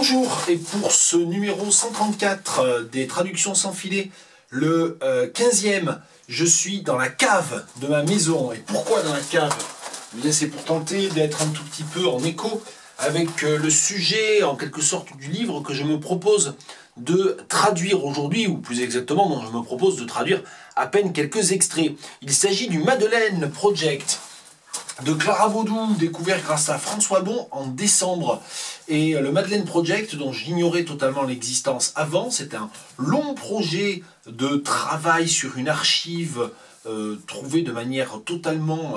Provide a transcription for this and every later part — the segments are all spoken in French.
Bonjour, et pour ce numéro 134 des traductions sans filet, le 15e, je suis dans la cave de ma maison. Et pourquoi dans la cave? Eh bien, c'est pour tenter d'être un tout petit peu en écho avec le sujet, en quelque sorte, du livre que je me propose de traduire aujourd'hui, ou plus exactement, dont je me propose de traduire à peine quelques extraits. Il s'agit du Madeleine Project de Clara Baudou, découvert grâce à François Bon en décembre. Et le Madeleine Project, dont j'ignorais totalement l'existence avant, c'est un long projet de travail sur une archive trouvée de manière totalement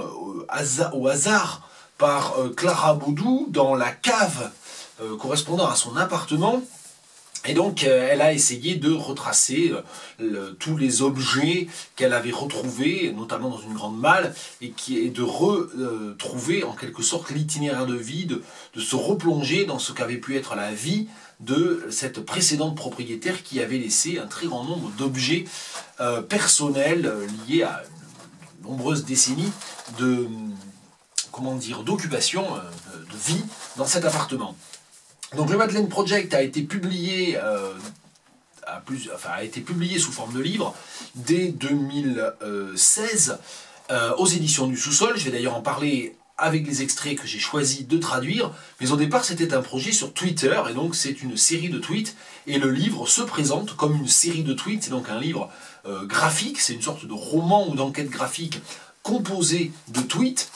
au hasard par Clara Baudou dans la cave correspondant à son appartement. Et donc, elle a essayé de retracer tous les objets qu'elle avait retrouvés, notamment dans une grande malle, et de retrouver en quelque sorte l'itinéraire de vie, de se replonger dans ce qu'avait pu être la vie de cette précédente propriétaire qui avait laissé un très grand nombre d'objets personnels liés à de nombreuses décennies de, d'occupation, de vie dans cet appartement. Donc le Madeleine Project a été publié, sous forme de livre dès 2016 aux éditions du Sous-Sol. Je vais d'ailleurs en parler avec les extraits que j'ai choisi de traduire. Mais au départ, c'était un projet sur Twitter, et donc c'est une série de tweets. Et le livre se présente comme une série de tweets, c'est donc un livre graphique, c'est une sorte de roman ou d'enquête graphique composé de tweets.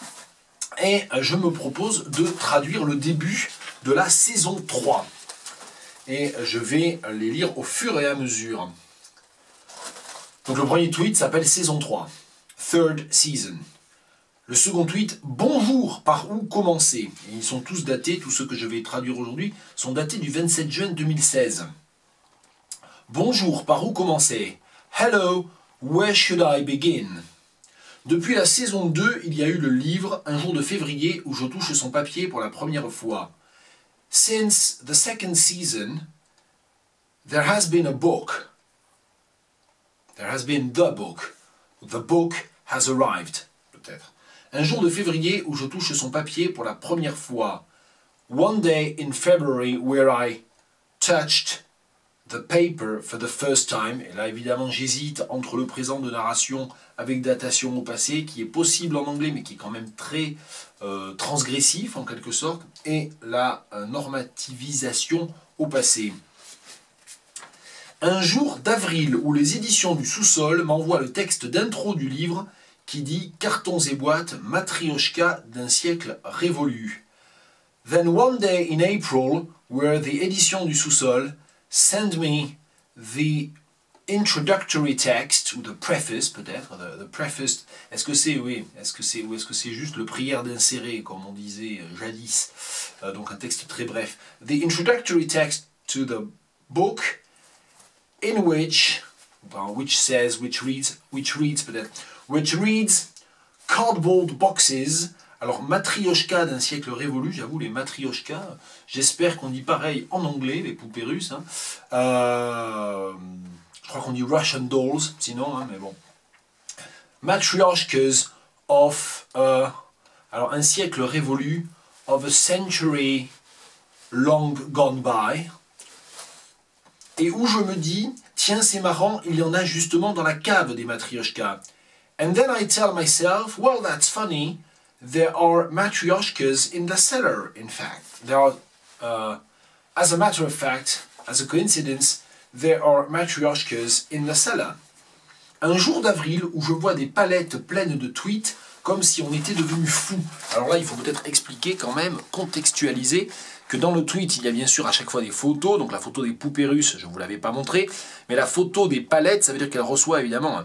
Et je me propose de traduire le début de la saison 3. Et je vais les lire au fur et à mesure. Donc le premier tweet s'appelle saison 3, Third Season. Le second tweet, bonjour, par où commencer? Et ils sont tous datés, tous ceux que je vais traduire aujourd'hui, sont datés du 27 juin 2016. Bonjour, par où commencer? Hello, where should I begin? Depuis la saison 2, il y a eu le livre Un jour de février où je touche son papier pour la première fois. Since the second season, there has been a book. There has been the book. The book has arrived, peut-être. Un jour de février où je touche son papier pour la première fois. One day in February where I touched the paper for the first time. Et là, évidemment, j'hésite entre le présent de narration avec datation au passé, qui est possible en anglais, mais qui est quand même très transgressif, en quelque sorte, et la normativisation au passé. Un jour d'avril, où les éditions du Sous-Sol m'envoient le texte d'intro du livre qui dit « Cartons et boîtes, matrioshka d'un siècle révolu ». Then one day in April, where the éditions du Sous-Sol send me the introductory text, ou the preface peut-être, the preface, est-ce que c'est, oui, ou est-ce que c'est juste le prière d'insérer, comme on disait jadis, donc un texte très bref. The introductory text to the book, in which reads, cardboard boxes. Alors, matrioshka d'un siècle révolu, j'avoue, les matrioshkas, j'espère qu'on dit pareil en anglais, les poupées russes. Hein. Je crois qu'on dit Russian dolls, sinon, hein, mais bon. Matryoshkas of, alors un siècle révolu, of a century long gone by. Et où je me dis, tiens, c'est marrant, il y en a justement dans la cave des matryoshkas. And then I tell myself, well, that's funny. There are matryoshkas in the cellar, in fact. There are, as a matter of fact, as a coincidence, there are matryoshkas in the cellar. Un jour d'avril où je vois des palettes pleines de tweets comme si on était devenu fou. Alors là, il faut peut-être expliquer quand même, contextualiser, que dans le tweet, il y a bien sûr à chaque fois des photos. Donc la photo des poupées russes, je ne vous l'avais pas montré. Mais la photo des palettes, ça veut dire qu'elle reçoit évidemment...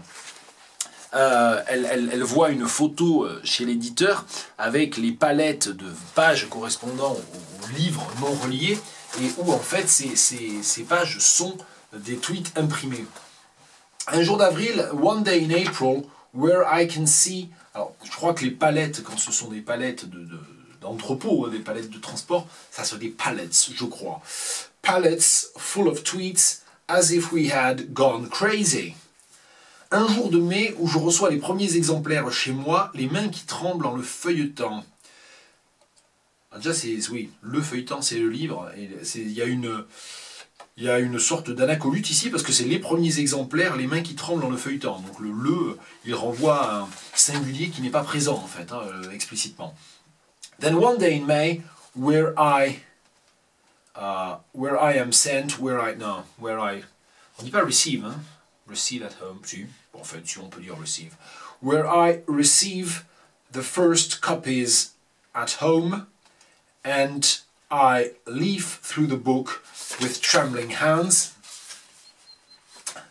elle voit une photo chez l'éditeur avec les palettes de pages correspondant au livre non relié et où en fait ces pages sont des tweets imprimés. Un jour d'avril, one day in April, where I can see... Alors je crois que les palettes, quand ce sont des palettes d'entrepôt, des palettes de transport, ça sont des pallets, je crois. Pallets full of tweets as if we had gone crazy. Un jour de mai où je reçois les premiers exemplaires chez moi, les mains qui tremblent en le feuilletant. Déjà, oui, le feuilleton, c'est le livre. Il y a une sorte d'anacolute ici, parce que c'est les premiers exemplaires, les mains qui tremblent dans le feuilleton. Donc il renvoie à un singulier qui n'est pas présent, en fait, explicitement. Then one day in May, where I am sent, on dit pas receive, hein? Receive at home, si. Bon, en fait, si on peut dire receive. Where I receive the first copies at home, and I leaf through the book with trembling hands.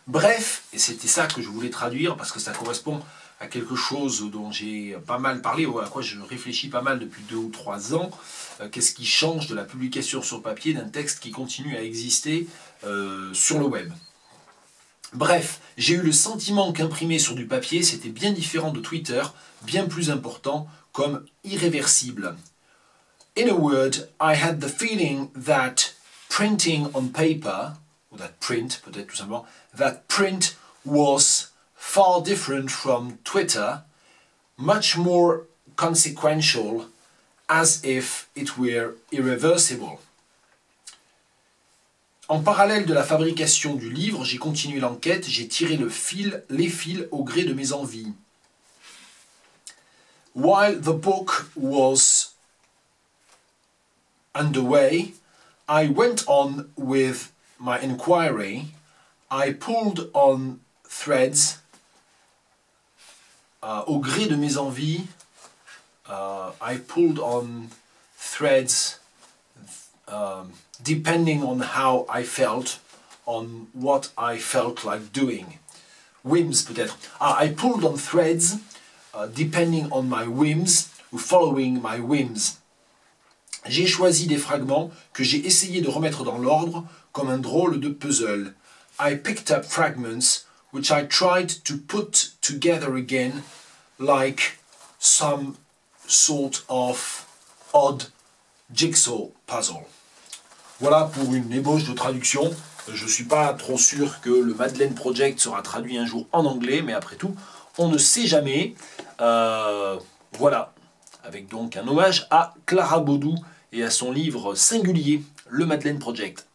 Bref, et c'était ça que je voulais traduire, parce que ça correspond à quelque chose dont j'ai pas mal parlé, ou à quoi je réfléchis pas mal depuis 2 ou 3 ans. Qu'est-ce qui change de la publication sur papier d'un texte qui continue à exister sur le web? Bref, j'ai eu le sentiment qu'imprimer sur du papier, c'était bien différent de Twitter, bien plus important, comme irréversible. In a word, I had the feeling that printing on paper, ou that print peut-être tout simplement, that print was far different from Twitter, much more consequential, as if it were irreversible. En parallèle de la fabrication du livre, j'ai continué l'enquête, j'ai tiré les fils au gré de mes envies. While the book was underway, I went on with my inquiry. I pulled on threads. Au gré de mes envies, I pulled on threads depending on how I felt, on what I felt like doing. Whims peut-être. I pulled on threads depending on my whims, ou following my whims. J'ai choisi des fragments que j'ai essayé de remettre dans l'ordre comme un drôle de puzzle. I picked up fragments which I tried to put together again like some sort of odd jigsaw puzzle. Voilà pour une ébauche de traduction. Je ne suis pas trop sûr que le Madeleine Project sera traduit un jour en anglais, mais après tout, on ne sait jamais. Voilà, avec donc un hommage à Clara Baudou et à son livre singulier, le Madeleine Project.